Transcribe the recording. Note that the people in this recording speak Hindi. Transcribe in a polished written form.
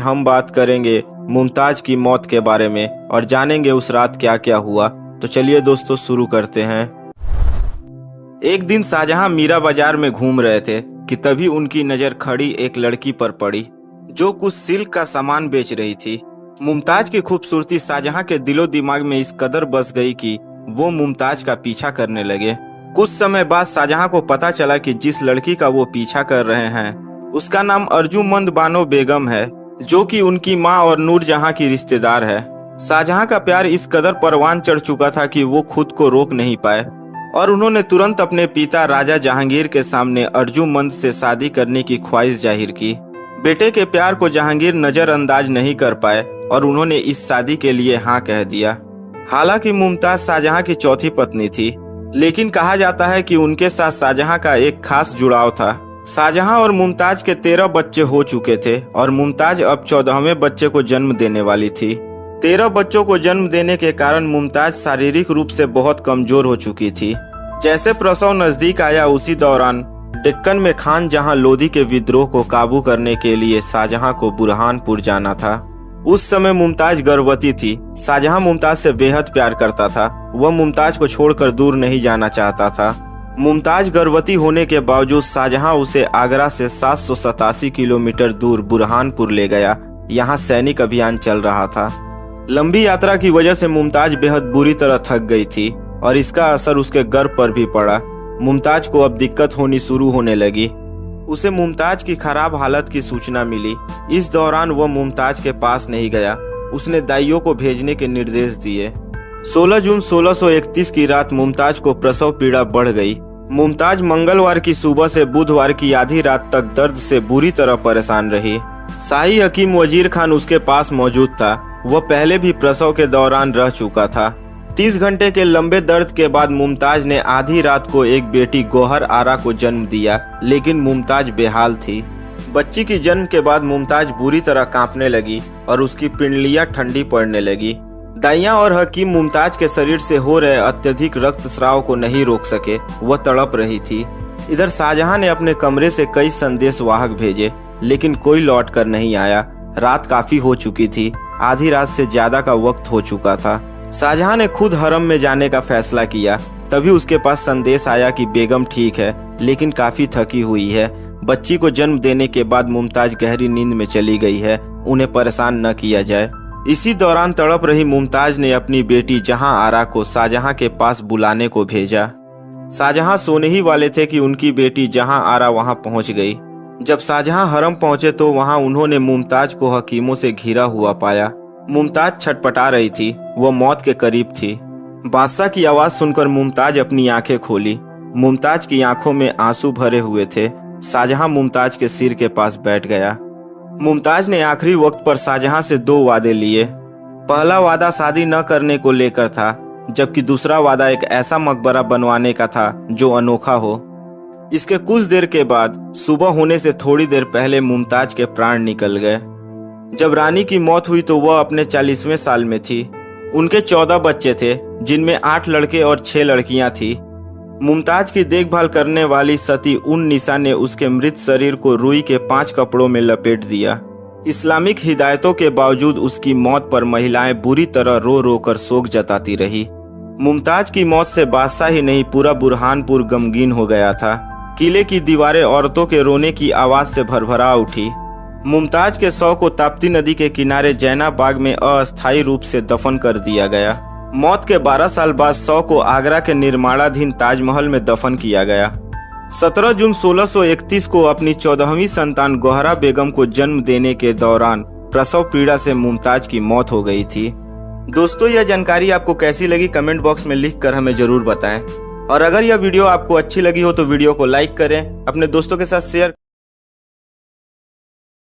हम बात करेंगे मुमताज की मौत के बारे में और जानेंगे उस रात क्या क्या हुआ। तो चलिए दोस्तों शुरू करते हैं। एक दिन शाहजहां मीरा बाजार में घूम रहे थे कि तभी उनकी नज़र खड़ी एक लड़की पर पड़ी जो कुछ सिल्क का सामान बेच रही थी। मुमताज की खूबसूरती शाहजहां के दिलो दिमाग में इस कदर बस गई कि वो मुमताज का पीछा करने लगे। कुछ समय बाद शाहजहां को पता चला कि जिस लड़की का वो पीछा कर रहे हैं उसका नाम अर्जुमंद बानो बेगम है, जो कि उनकी माँ और नूरजहां की रिश्तेदार है। शाहजहां का प्यार इस कदर परवान चढ़ चुका था कि वो खुद को रोक नहीं पाए और उन्होंने तुरंत अपने पिता राजा जहांगीर के सामने अर्जुमंद से शादी करने की ख्वाहिश जाहिर की। बेटे के प्यार को जहांगीर नज़रअंदाज नहीं कर पाए और उन्होंने इस शादी के लिए हाँ कह दिया। हालांकि मुमताज शाहजहां की चौथी पत्नी थी, लेकिन कहा जाता है कि उनके साथ शाहजहां का एक खास जुड़ाव था। शाहजहां और मुमताज के 13 बच्चे हो चुके थे और मुमताज अब 14वें बच्चे को जन्म देने वाली थी। 13 बच्चों को जन्म देने के कारण मुमताज शारीरिक रूप से बहुत कमजोर हो चुकी थी। जैसे प्रसव नजदीक आया उसी दौरान डेक्कन में खान जहां लोधी के विद्रोह को काबू करने के लिए शाहजहां को बुरहानपुर जाना था। उस समय मुमताज गर्भवती थी। शाहजहां मुमताज से बेहद प्यार करता था। वह मुमताज को छोड़कर दूर नहीं जाना चाहता था। मुमताज गर्भवती होने के बावजूद शाहजहां उसे आगरा से 787 किलोमीटर दूर बुरहानपुर ले गया। यहाँ सैनिक अभियान चल रहा था। लंबी यात्रा की वजह से मुमताज बेहद बुरी तरह थक गई थी और इसका असर उसके गर्भ पर भी पड़ा। मुमताज को अब दिक्कत होनी शुरू होने लगी। उसे मुमताज की खराब हालत की सूचना मिली। इस दौरान वह मुमताज के पास नहीं गया। उसने दाइयों को भेजने के निर्देश दिए। 16 जून 1631 की रात मुमताज को प्रसव पीड़ा बढ़ गई। मुमताज मंगलवार की सुबह से बुधवार की आधी रात तक दर्द से बुरी तरह परेशान रही। शाही हकीम वजीर खान उसके पास मौजूद था। वह पहले भी प्रसव के दौरान रह चुका था। 30 घंटे के लंबे दर्द के बाद मुमताज ने आधी रात को एक बेटी गौहर आरा को जन्म दिया, लेकिन मुमताज बेहाल थी। बच्ची की जन्म के बाद मुमताज बुरी तरह कांपने लगी और उसकी पिंडलियां ठंडी पड़ने लगी। दाइयां और हकीम मुमताज के शरीर से हो रहे अत्यधिक रक्तस्राव को नहीं रोक सके। वह तड़प रही थी। इधर शाहजहां ने अपने कमरे से कई संदेश वाहक भेजे, लेकिन कोई लौट कर नहीं आया। रात काफी हो चुकी थी। आधी रात से ज्यादा का वक्त हो चुका था। शाहजहां ने खुद हरम में जाने का फैसला किया। तभी उसके पास संदेश आया कि बेगम ठीक है, लेकिन काफी थकी हुई है। बच्ची को जन्म देने के बाद मुमताज गहरी नींद में चली गई है। उन्हें परेशान न किया जाए। इसी दौरान तड़प रही मुमताज ने अपनी बेटी जहां आरा को शाहजहां के पास बुलाने को भेजा। शाहजहां सोने ही वाले थे कि उनकी बेटी जहां आरा वहां पहुंच गई। जब शाहजहां हरम पहुंचे तो वहां उन्होंने मुमताज को हकीमों से घिरा हुआ पाया। मुमताज छटपटा रही थी। वह मौत के करीब थी। बादशाह की आवाज सुनकर मुमताज अपनी आंखें खोली। मुमताज की आंखों में आंसू भरे हुए थे। शाहजहां मुमताज के सिर के पास बैठ गया। मुमताज ने आखिरी वक्त पर शाहजहां से 2 वादे लिए। पहला वादा शादी न करने को लेकर था, जबकि दूसरा वादा एक ऐसा मकबरा बनवाने का था जो अनोखा हो। इसके कुछ देर के बाद सुबह होने से थोड़ी देर पहले मुमताज के प्राण निकल गए। जब रानी की मौत हुई तो वह अपने 40वें साल में थी। उनके 14 बच्चे थे, जिनमें 8 लड़के और 6 लड़कियां थी। मुमताज की देखभाल करने वाली सती उन निसा ने उसके मृत शरीर को रुई के 5 कपड़ों में लपेट दिया। इस्लामिक हिदायतों के बावजूद उसकी मौत पर महिलाएं बुरी तरह रो रो कर शोक जताती रही। मुमताज की मौत से बादशाह ही नहीं, पूरा बुरहानपुर गमगीन हो गया था। किले की दीवारें औरतों के रोने की आवाज से भरभरा उठी। मुमताज के शव को ताप्ती नदी के किनारे जैना बाग में अस्थायी रूप से दफन कर दिया गया। मौत के 12 साल बाद शव को आगरा के निर्माणाधीन ताजमहल में दफन किया गया। 17 जून 1631 को अपनी 14वीं संतान गौहरा बेगम को जन्म देने के दौरान प्रसव पीड़ा से मुमताज की मौत हो गई थी। दोस्तों, यह जानकारी आपको कैसी लगी कमेंट बॉक्स में लिख कर हमें जरूर बताएं। और अगर यह वीडियो आपको अच्छी लगी हो तो वीडियो को लाइक करें, अपने दोस्तों के साथ शेयर